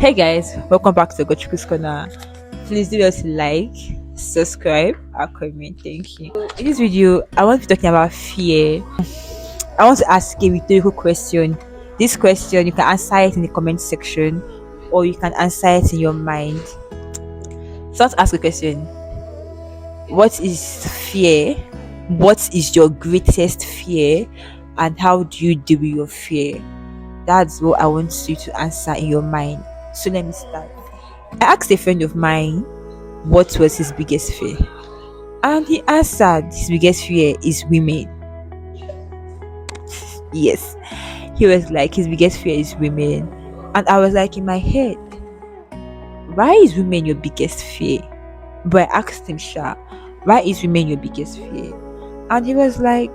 Hey guys, welcome back to Gochuku's Corner. Please do us like, subscribe, and comment. Thank you. In this video, I want to be talking about fear. I want to ask a rhetorical question. This question, you can answer it in the comment section or you can answer it in your mind. So, let's ask a question. What is fear? What is your greatest fear? And how do you deal with your fear? That's what I want you to answer in your mind. So, let me start. I asked a friend of mine what was his biggest fear, and he answered his biggest fear is women. Yes, he was like, his biggest fear is women. And I was like, in my head, why is women your biggest fear? But I asked him, Sha, why is women your biggest fear? And he was like,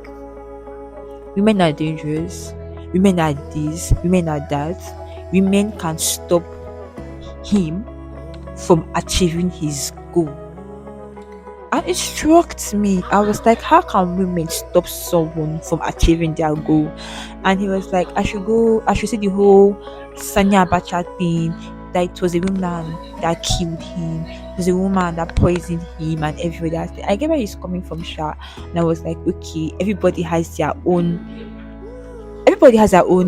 women are dangerous, women are this, women are that, women can stop him from achieving his goal. And it struck me. I was like, how can women stop someone from achieving their goal? And he was like, I should see the whole Sanya Abacha thing, that it was a woman that killed him, it was a woman that poisoned him and every other thing. I get where he's coming from, Sha. And I was like, okay, everybody has their own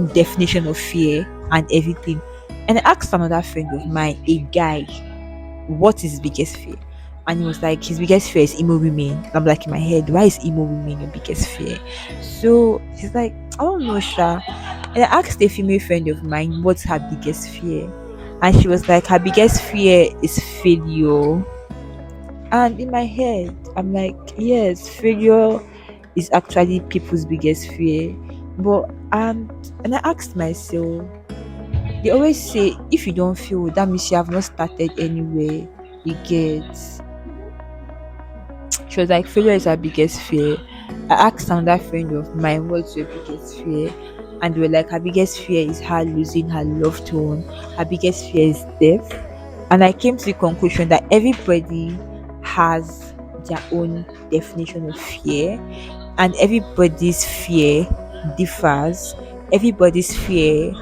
definition of fear and everything. And I asked another friend of mine, a guy, what is his biggest fear? And he was like, his biggest fear is emo women. I'm like, in my head, why is emo women your biggest fear? So he's like, I don't know, Sha. And I asked a female friend of mine what's her biggest fear. And she was like, her biggest fear is failure. And in my head, I'm like, yes, failure is actually people's biggest fear. But and I asked myself, they always say if you don't feel, that means you have not started anywhere. You get. She was like, failure is her biggest fear. I asked another friend of mine, what's your biggest fear? And they were like, her biggest fear is her losing her loved one. Her biggest fear is death. And I came to the conclusion that everybody has their own definition of fear, and everybody's fear differs. Everybody's fear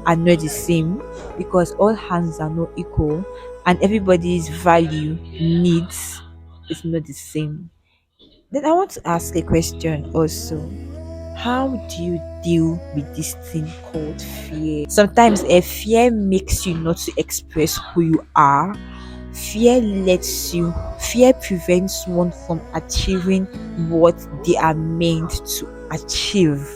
are not the same because all hands are not equal, and everybody's value needs is not the same. Then I want to ask a question also. How do you deal with this thing called fear? Sometimes a fear makes you not to express who you are. Fear prevents one from achieving what they are meant to achieve.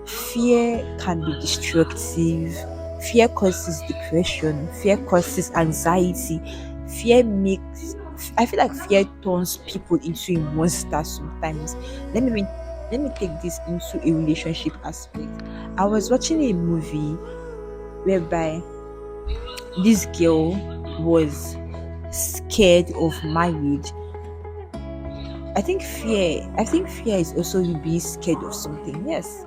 Fear can be destructive. Fear causes depression. Fear causes anxiety. Fear makes I feel like fear turns people into a monster sometimes. Let me let me take this into a relationship aspect. I was watching a movie whereby this girl was scared of marriage. I think fear is also you being scared of something. Yes,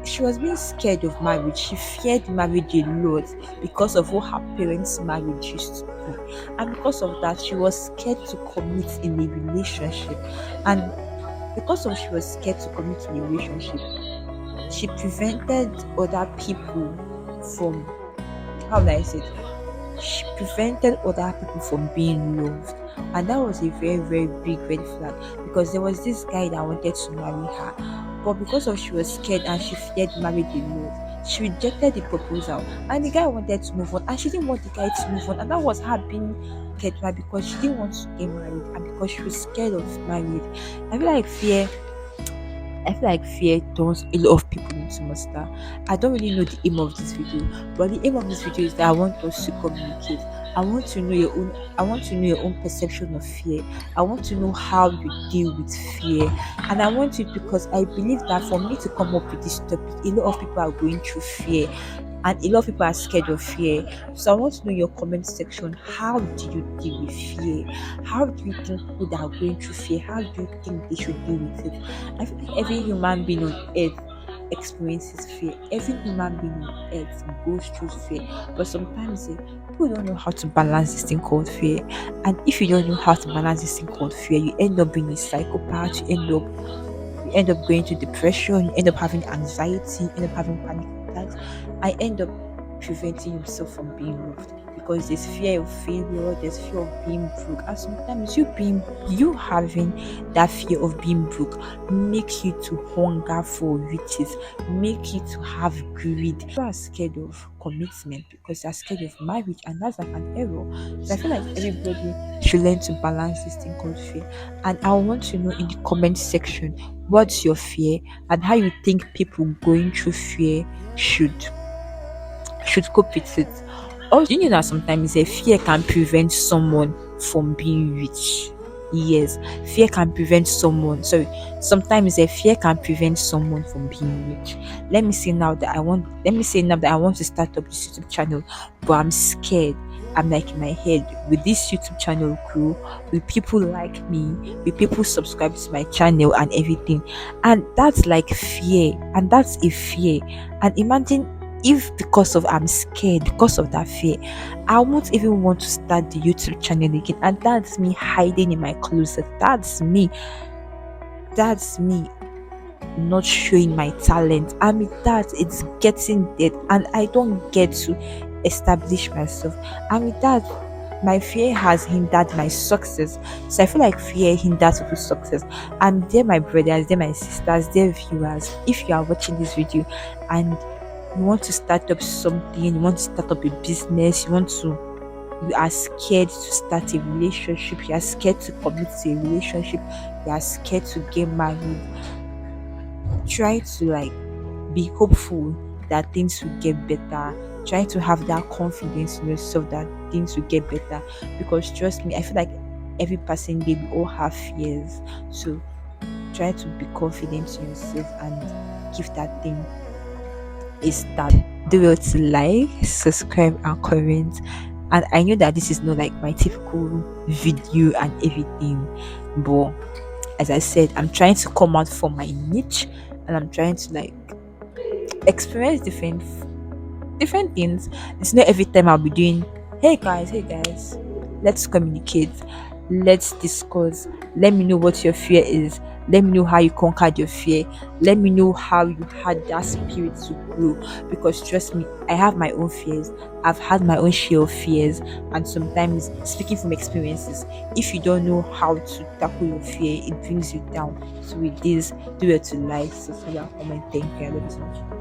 she was being scared of marriage. She feared marriage a lot because of what her parents' marriage used to be. And because of that, she was scared to commit in a relationship. And because of she was scared to commit in a relationship, she prevented other people from, how would I say it? She prevented other people from being loved. And that was a very, very big red flag because there was this guy that wanted to marry her. But because of she was scared and she feared marriage a lot, she rejected the proposal. And the guy wanted to move on and she didn't want the guy to move on. And that was her being scared because she didn't want to get married and because she was scared of marriage. I feel like fear I feel like fear turns a lot of people into monster. I don't really know the aim of this video, but the aim of this video is that I want us to communicate. I want to know your own perception of fear. I want to know how you deal with fear. And I want you because I believe that for me to come up with this topic, a lot of people are going through fear. And a lot of people are scared of fear. So I want to know your comment section. How do you deal with fear? How do you think people that are going through fear? How do you think they should deal with it? I feel like every human being on earth experiences fear. Every human being on earth goes through fear. But sometimes people don't know how to balance this thing called fear. And if you don't know how to balance this thing called fear, you end up being a psychopath. You end up going to depression. You end up having anxiety. You end up having panic attacks. I end up preventing yourself from being loved, because there's fear of failure, there's fear of being broke, and sometimes you having that fear of being broke make you to hunger for riches, make you to have greed. You are scared of commitment because you're scared of marriage, and that's like an error. So I feel like everybody should learn to balance this thing called fear. And I want to know in the comment section what's your fear and how you think people going through fear should cope with it. Also, you know that sometimes a fear can prevent someone from being rich. Yes, fear can prevent someone. Sorry, sometimes a fear can prevent someone from being rich. Let me say now that I want to start up this YouTube channel, but I'm scared. I'm like in my head, will this YouTube channel grow? Will people like me? Will people subscribe to my channel and everything? And that's like fear, and that's a fear. And imagine if because of I'm scared, because of that fear, I won't even want to start the YouTube channel again. And that's me hiding in my closet. That's me not showing my talent. I mean that it's getting dead and I don't get to establish myself. I mean that my fear has hindered my success. So I feel like fear hinders people's success. And they're my brothers, they're my sisters, they're viewers. If you are watching this video and you want to start up something, you want to start up a business, you are scared to start a relationship, you are scared to commit to a relationship, you are scared to get married, try to like be hopeful that things will get better. Try to have that confidence in yourself that things will get better. Because trust me, I feel like every person they will all have fears. So try to be confident in yourself and give that thing a start. Do well to like, subscribe, and comment. And I know that this is not like my typical video and everything, but as I said, I'm trying to come out from my niche and I'm trying to like experience different things. It's not every time I'll be doing, hey guys, let's communicate, let's discuss, let me know what your fear is, let me know how you conquered your fear, let me know how you had that spirit to grow. Because trust me, I have my own fears, I've had my own share of fears, and sometimes speaking from experiences, if you don't know how to tackle your fear, it brings you down. So with this, do it to like, subscribe, comment. Thank you. I love you so much.